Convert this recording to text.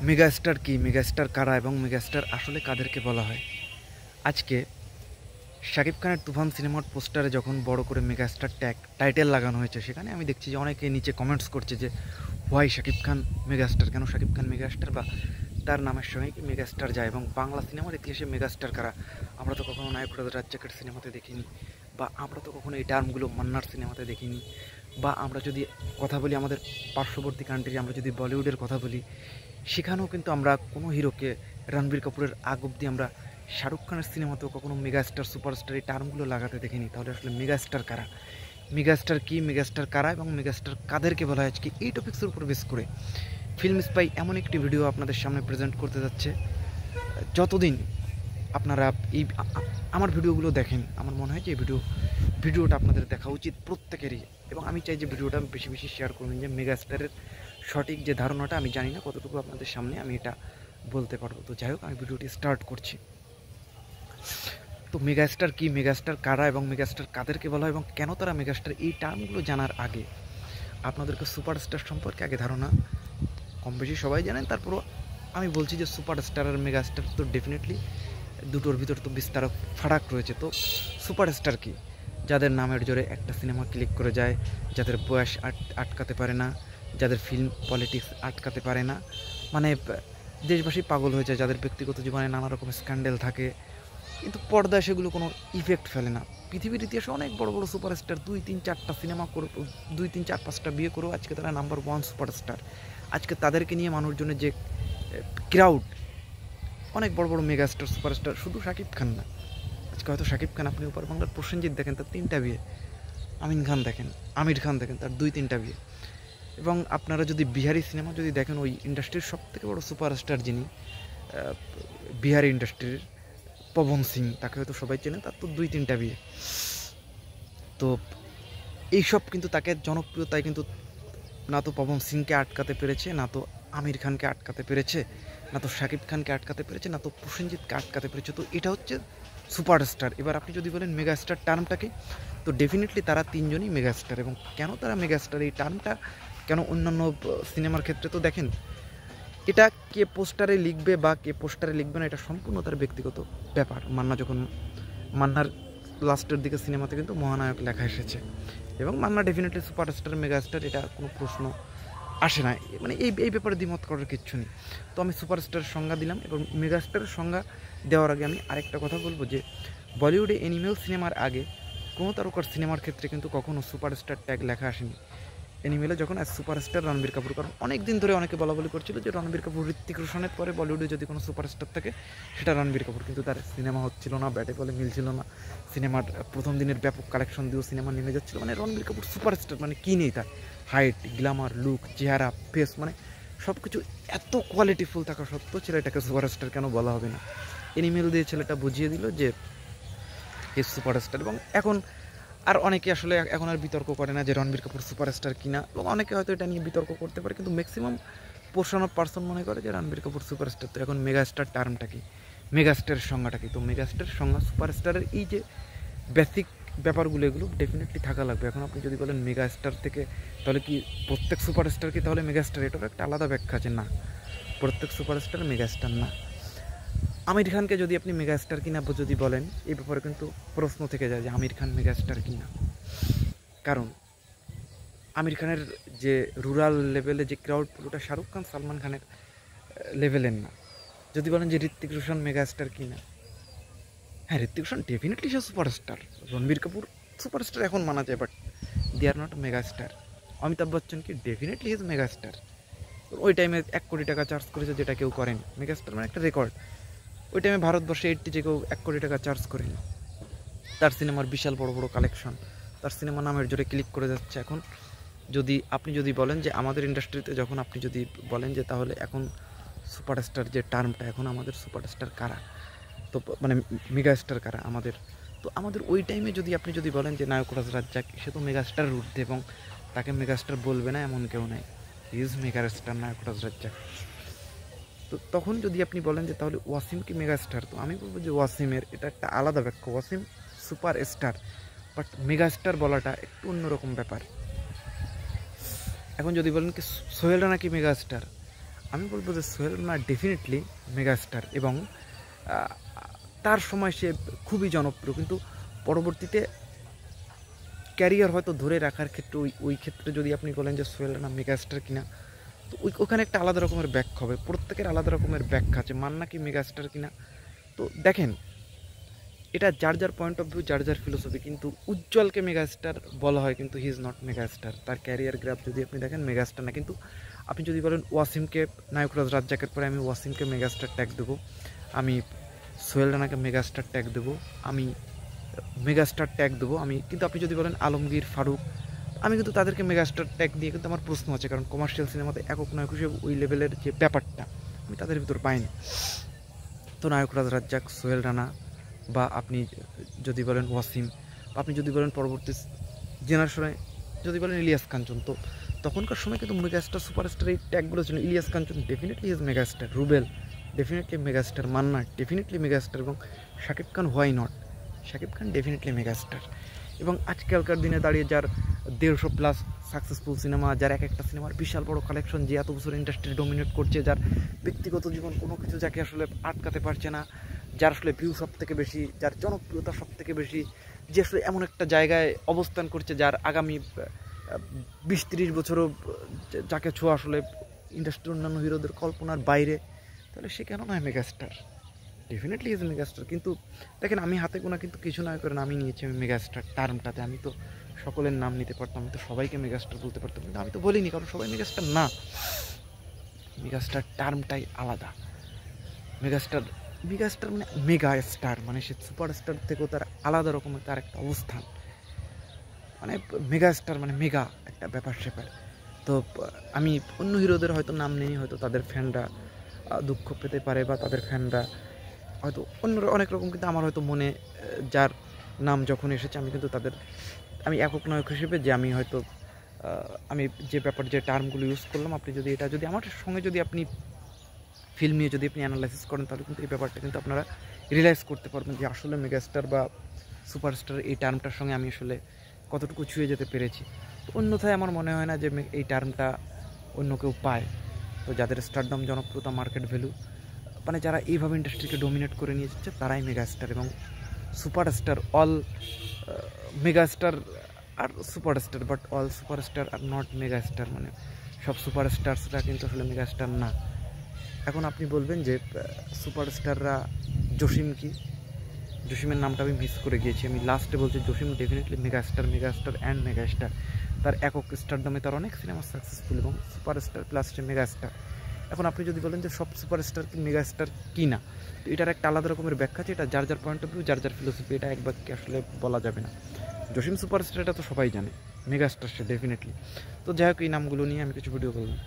Megastar কি, megastar কারা এবং মেগাস্টার আসলে কাদেরকে বলা হয়? আজকে শাকিব খানের তুফান সিনেমার পোস্টারে যখন বড় করে মেগাস্টার টাইটেল লাগানো হয়েছে, সেখানে আমি দেখছি যে অনেকে নিচে কমেন্টস করছে যে হোয়াই শাকিব খান মেগাস্টার, কেন শাকিব খান মেগাস্টার, বা তার নামের সঙ্গে কি মেগাস্টার যায়, এবং বাংলা সিনেমার ইতিহাসে মেগাস্টার কারা? আমরা তো কখনো নায়ক রাজ্জাকের সিনেমাতে দেখিনি, বা আমরা তো কখনো এই টার্মগুলো মান্নার সিনেমাতে দেখিনি, বা আমরা যদি কথা বলি আমাদের পার্শ্ববর্তী কান্ট্রি, আমরা যদি বলিউডের কথা বলি, সেখানেও কিন্তু আমরা কোনো হিরোকে, রণবীর কাপুরের আগ অব্দি আমরা শাহরুখ খানের সিনেমাতেও কখনো মেগাস্টার সুপারস্টার এই টার্মগুলো লাগাতে দেখিনি। তাহলে আসলে মেগাস্টার কারা, মেগাস্টার কি, মেগাস্টার কারা এবং মেগাস্টার কাদেরকে বলা হয়, আজকে এই টপিক্সের উপর বেস করে ফিল্ম স্পাই এমন একটি ভিডিও আপনাদের সামনে প্রেজেন্ট করতে যাচ্ছে। যতদিন আপনারা এই আমার ভিডিওগুলো দেখেন, আমার মনে হয় যে এই ভিডিওটা আপনাদের দেখা উচিত প্রত্যেকেরই, এবং আমি চাই যে ভিডিওটা বেশি বেশি শেয়ার করবেন। যে মেগাস্টারের সঠিক যে ধারণাটা, আমি জানি না কতটুকু আপনাদের সামনে আমি এটা বলতে পারবো। তো যাই হোক, আমি ভিডিওটি স্টার্ট করছি। তো মেগাস্টার কি, মেগাস্টার কারা এবং মেগাস্টার কাদেরকে বলা হয় এবং কেন তারা মেগাস্টার, এই টার্মগুলো জানার আগে আপনাদেরকে সুপারস্টার সম্পর্কে আগে ধারণা কম বেশি সবাই জানেন। তারপরও আমি বলছি যে সুপারস্টার আর মেগাস্টার তো ডেফিনেটলি দুটোর ভিতর তো বিস্তার ফারাক রয়েছে। তো সুপারস্টার কি? যাদের নামের জোরে একটা সিনেমা ক্লিক করে যায়, যাদের বয়স আটকাতে পারে না, যাদের ফিল্ম পলিটিক্স আটকাতে পারে না, মানে দেশবাসী পাগল হয়ে যায়, যাদের ব্যক্তিগত জীবনে নানা রকম স্ক্যান্ডেল থাকে, কিন্তু পর্দায় সেগুলো কোনো ইফেক্ট ফেলে না। পৃথিবীর ইতিহাসে অনেক বড় বড় সুপারস্টার 2-3-4টা সিনেমা করে, 2-3-4-5টা বিয়ে করেও আজকে তারা নাম্বার 1 সুপারস্টার। আজকে তাদেরকে নিয়ে মানুষজনের যে ক্রাউড, অনেক বড় বড় মেগাস্টার সুপারস্টার, শুধু শাকিব খান না। আজকে হয়তো শাকিব খান, আপনি উপর বাংলার প্রসেনজিৎ দেখেন, তার 3টা বিয়ে, আমিন খান দেখেন, আমির খান দেখেন, তার 2-3টা বিয়ে। এবং আপনারা যদি বিহারি সিনেমা যদি দেখেন, ওই ইন্ডাস্ট্রির সবথেকে বড় সুপারস্টার যিনি বিহারি ইন্ডাস্ট্রির, পবন সিং, তাকে হয়তো সবাই চেনে, তার তো 2-3টা বিয়ে। তো এইসব কিন্তু তাকে জনপ্রিয়তায় কিন্তু না তো পবন সিংকে আটকাতে পেরেছে, না তো আমির খানকে আটকাতে পেরেছে, না তো শাকিব খানকে আটকাতে পেরেছে, না তো প্রসেনজিৎকে আটকাতে পেরেছে। তো এটা হচ্ছে সুপারস্টার। এবার আপনি যদি বলেন মেগাস্টার টার্মটাকে, তো ডেফিনেটলি তারা তিনজনই মেগাস্টার। এবং কেন তারা মেগাস্টার, এই টার্মটা কেন অন্যান্য সিনেমার ক্ষেত্রে তো দেখেন, এটা কে পোস্টারে লিখবে বা কে পোস্টারে লিখবে না, এটা সম্পূর্ণ তার ব্যক্তিগত ব্যাপার। মান্নার লাস্টের দিকে সিনেমাতে কিন্তু মহানায়ক লেখা এসেছে, এবং মান্না ডেফিনেটলি সুপারস্টার মেগাস্টার, এটা কোনো প্রশ্ন আসে না। মানে এই ব্যাপারে দ্বিমত করার কিচ্ছু নেই। তো আমি সুপারস্টারের সংজ্ঞা দিলাম, এবং মেগাস্টারের সংজ্ঞা দেওয়ার আগে আমি আরেকটা কথা বলবো যে বলিউডে অ্যানিমেল সিনেমার আগে কোনো তারকার সিনেমার ক্ষেত্রে কিন্তু কখনো সুপারস্টার ট্যাগ লেখা আসেনি। অ্যানিমেলে যখন অ্যাজ সুপারস্টার রণবীর কাপুর, কারণ অনেক দিন ধরে অনেকে বলা করছিল যে রণবীর কাপুর, ঋত্বিক রোশনের পরে বলিউডে যদি কোনো সুপারস্টার থাকে সেটা রণবীর কাপুর, কিন্তু তার সিনেমা হচ্ছিল না, ব্যাটে বলে মিলছিল না, সিনেমার প্রথম দিনের ব্যাপক কালেকশন দিয়েও সিনেমা নেমে যাচ্ছিল। মানে রণবীর কাপুর সুপারস্টার মানে কী নেই তার, হাইট, গ্ল্যামার, লুক, চেহারা, ফেস, মানে সব কিছু এত কোয়ালিটিফুল থাকা সত্ত্বেও ছেলেটাকে সুপারস্টার কেন বলা হবে না? অ্যানিমেল দিয়ে ছেলেটা বুঝিয়ে দিল যে এ সুপারস্টার। এবং এখন আর অনেকে আসলে এখন আর বিতর্ক করে না যে রণবীর কাপুর সুপারস্টার কিনা, এবং অনেকে হয়তো এটা নিয়ে বিতর্ক করতে পারে, কিন্তু ম্যাক্সিমাম পোর্শন অফ পার্সন মনে করে যে রণবীর কাপুর সুপারস্টার। তো এখন মেগাস্টার টার্মটা কি, মেগাস্টারের সংজ্ঞাটা কি? তো মেগাস্টারের সংজ্ঞা, সুপারস্টারের এই যে বেসিক ব্যাপারগুলো, এগুলো ডেফিনেটলি থাকা লাগবে। এখন আপনি যদি বলেন মেগাস্টার থেকে, তাহলে কি প্রত্যেক সুপারস্টার কি তাহলে মেগাস্টার? এটার একটা আলাদা ব্যাখ্যা আছে। না, প্রত্যেক সুপারস্টার মেগাস্টার না। আমির খানকে যদি আপনি মেগাস্টার কিনা যদি বলেন, এই ব্যাপারে কিন্তু প্রশ্ন থেকে যায় যে আমির খান মেগাস্টার কিনা। কারণ আমির খানের যে রুরাল লেভেলে যে ক্রাউড, পুরোটা শাহরুখ খান, সালমান খানের লেভেলের না। যদি বলেন যে ঋত্বিক রোশন মেগাস্টার কিনা, হ্যাঁ, ঋত্বিক রোশন ডেফিনেটলি সে সুপারস্টার। রণবীর কাপুর সুপারস্টার এখন মানা যায়, but they are not megastar. Amitabh Bachchan কি, ডেফিনেটলি হিজ মেগাস্টার। ওই টাইমে 1 কোটি টাকা চার্জ করেছে, যেটা কেউ করেনি। মেগাস্টার মানে একটা রেকর্ড। ওই টাইমে ভারতবর্ষে 80 যে কেউ 1 কোটি টাকা চার্জ করেনি। তার সিনেমার বিশাল বড় বড় কালেকশন, তার সিনেমা নামের জোরে ক্লিক করে যাচ্ছে। এখন যদি আপনি যদি বলেন যে আমাদের ইন্ডাস্ট্রিতে, যখন আপনি যদি বলেন যে তাহলে এখন সুপারস্টার যে টার্মটা, এখন আমাদের সুপারস্টার কারা, তো মানে মেগাস্টার কারা আমাদের, তো আমাদের ওই টাইমে যদি আপনি যদি বলেন যে নায়ক রাজ্জাক, সে তো মেগাস্টারের ঊর্ধ্বে, এবং তাকে মেগাস্টার বলবে না এমন কেউ নাই। ইজ মেগাস্টার নায়ক রাজ্জাক। তো তখন যদি আপনি বলেন যে তাহলে ওয়াসিম কি মেগাস্টার, তো আমি বলবো যে ওয়াসিমের এটা একটা আলাদা ব্যাখ্যা। Wasim super star, but megastar বলাটা একটু অন্যরকম ব্যাপার। এখন যদি বলেন কি সোহেল রানা কি মেগাস্টার, আমি বলবো যে সোহেল রানা ডেফিনেটলি মেগাস্টার এবং তার সময় সে খুবই জনপ্রিয়, কিন্তু পরবর্তীতে ক্যারিয়ার হয়তো ধরে রাখার ক্ষেত্রে ওই ক্ষেত্রে যদি আপনি বলেন যে সোহেল রানা মেগাস্টার কিনা, তো ওখানে একটা আলাদা রকমের ব্যাখ্যা হবে, প্রত্যেকের আলাদা রকমের ব্যাখ্যা আছে। মান্না কি মেগাস্টার কিনা, তো দেখেন এটা যার যার পয়েন্ট অফ ভিউ, যার যার ফিলোসফি, কিন্তু উজ্জ্বলকে মেগাস্টার বলা হয়, কিন্তু হি ইজ নট মেগাস্টার। তার ক্যারিয়ার গ্রাফ যদি আপনি দেখেন মেগাস্টার না। কিন্তু আপনি যদি বলেন ওয়াসিমকে, নায়করাজ রাজ্জাকের পরে আমি ওয়াসিমকে মেগাস্টার ট্যাগ দেবো, আমি সোহেল রানাকে মেগাস্টার ট্যাগ দেবো, আমি মেগাস্টার ট্যাগ দেবো আমি। কিন্তু আপনি যদি বলেন আলমগীর, ফারুক, আমি কিন্তু তাদেরকে মেগাস্টার ট্যাগ দিয়ে কিন্তু আমার প্রশ্ন আছে, কারণ কমার্শিয়াল সিনেমাতে একক নায়ক হিসেবে ওই লেভেলের যে ব্যাপারটা আমি তাদের ভিতর পাইনি। তো নায়করাজ রাজ্জাক, সোহেল রানা, বা আপনি যদি বলেন ওয়াসিম, বা আপনি যদি বলেন পরবর্তী জেনারেশনে যদি বলেন ইলিয়াস কাঞ্চন, তো তখনকার সময় কিন্তু মেগাস্টার সুপারস্টার এই ট্যাগগুলো ছিল। Ilias Kanchan definitely is megastar, Rubel definitely megastar, Manna definitely megastar, এবং Shakib Khan, why not, Shakib Khan definitely megastar. এবং আজকালকার দিনে দাঁড়িয়ে যার 150+ সাকসেসফুল সিনেমা, যার এক একটা সিনেমার বিশাল বড় কালেকশন, যে এত বছর ইন্ডাস্ট্রি ডমিনেট করছে, যার ব্যক্তিগত জীবন কোনো কিছু যাকে আসলে আটকাতে পারছে না, যার আসলে ভিউ সব থেকে বেশি, যার জনপ্রিয়তা সব থেকে বেশি, যে আসলে এমন একটা জায়গায় অবস্থান করছে যার আগামী 20-30 বছরও যাকে ছোঁয়া আসলে ইন্ডাস্ট্রির অন্যান্য হিরোদের কল্পনার বাইরে, তাহলে সে কেন নয় মেগাস্টার? Definitely is megastar. কিন্তু দেখেন আমি হাতে গোনা কিন্তু কিছু নয় করে আমি নিয়েছি আমি মেগাস্টার টার্মটাতে। আমি তো সকলের নাম নিতে পারতাম, আমি তো সবাইকে মেগাস্টার বলতে পারতাম, কিন্তু আমি তো বলিনি, কারণ সবাই মেগাস্টার না। মেগাস্টার টার্মটাই আলাদা। মেগাস্টার মেগাস্টার মানে মেগা স্টার, মানে সে সুপারস্টার থেকেও তার আলাদা রকমের তার একটা অবস্থান। মানে মেগাস্টার মানে মেগা একটা ব্যাপার স্যাপার। তো আমি অন্য হিরোদের হয়তো নাম নেই, হয়তো তাদের ফ্যানরা দুঃখ পেতে পারে, বা তাদের ফ্যানরা হয়তো অন্য অনেক রকম, কিন্তু আমার হয়তো মনে যার নাম যখন এসেছে আমি কিন্তু তাদের, আমি একক নায়ক হিসেবে যে আমি হয়তো আমি যে ব্যাপার যে টার্মগুলো ইউজ করলাম, আপনি যদি এটা যদি আমার সঙ্গে যদি আপনি ফিল্ম নিয়ে যদি আপনি অ্যানালাইসিস করেন, তাহলে কিন্তু এই ব্যাপারটা কিন্তু আপনারা রিয়েলাইজ করতে পারবেন যে আসলে মেগাস্টার বা সুপারস্টার এই টার্মটার সঙ্গে আমি আসলে কতটুকু ছুঁয়ে যেতে পেরেছি। তো অন্যথায় আমার মনে হয় না যে এই টার্মটা অন্য কেউ পায়। তো যাদের স্টারডম, জনপ্রিয়তা, মার্কেট ভ্যালু, মানে যারা এইভাবে ইন্ডাস্ট্রিকে ডমিনেট করে নিয়ে যাচ্ছে, তারাই মেগাস্টার এবং superstar. All megastar are superstar, but all superstar are not megastar. মানে সব সুপারস্টারসরা কিন্তু আসলে মেগাস্টার না। এখন আপনি বলবেন যে সুপারস্টাররা, জসিম কি? জসিমের নামটা আমি মিস করে গিয়েছি, আমি লাস্টে বলছি Jasim definitely megastar, megastar and megastar. তার একক স্টারডমে তার অনেক সিনেমা সাকসেসফুল এবং সুপারস্টার প্লাস সে মেগাস্টার। এখন আপনি যদি বলেন যে সব সুপারস্টার কি মেগাস্টার কি না, তো এটার একটা আলাদা রকমের ব্যাখ্যা আছে। এটা যার যার পয়েন্ট অফ ভিউ, যার যার ফিলোসফি, এটা এক বাক্যে আসলে বলা যাবে না। জসিম সুপারস্টার এটা তো সবাই জানে, মেগাস্টার সে ডেফিনেটলি। তো যাই হোক, এই নামগুলো নিয়ে আমি কিছু ভিডিও করলাম।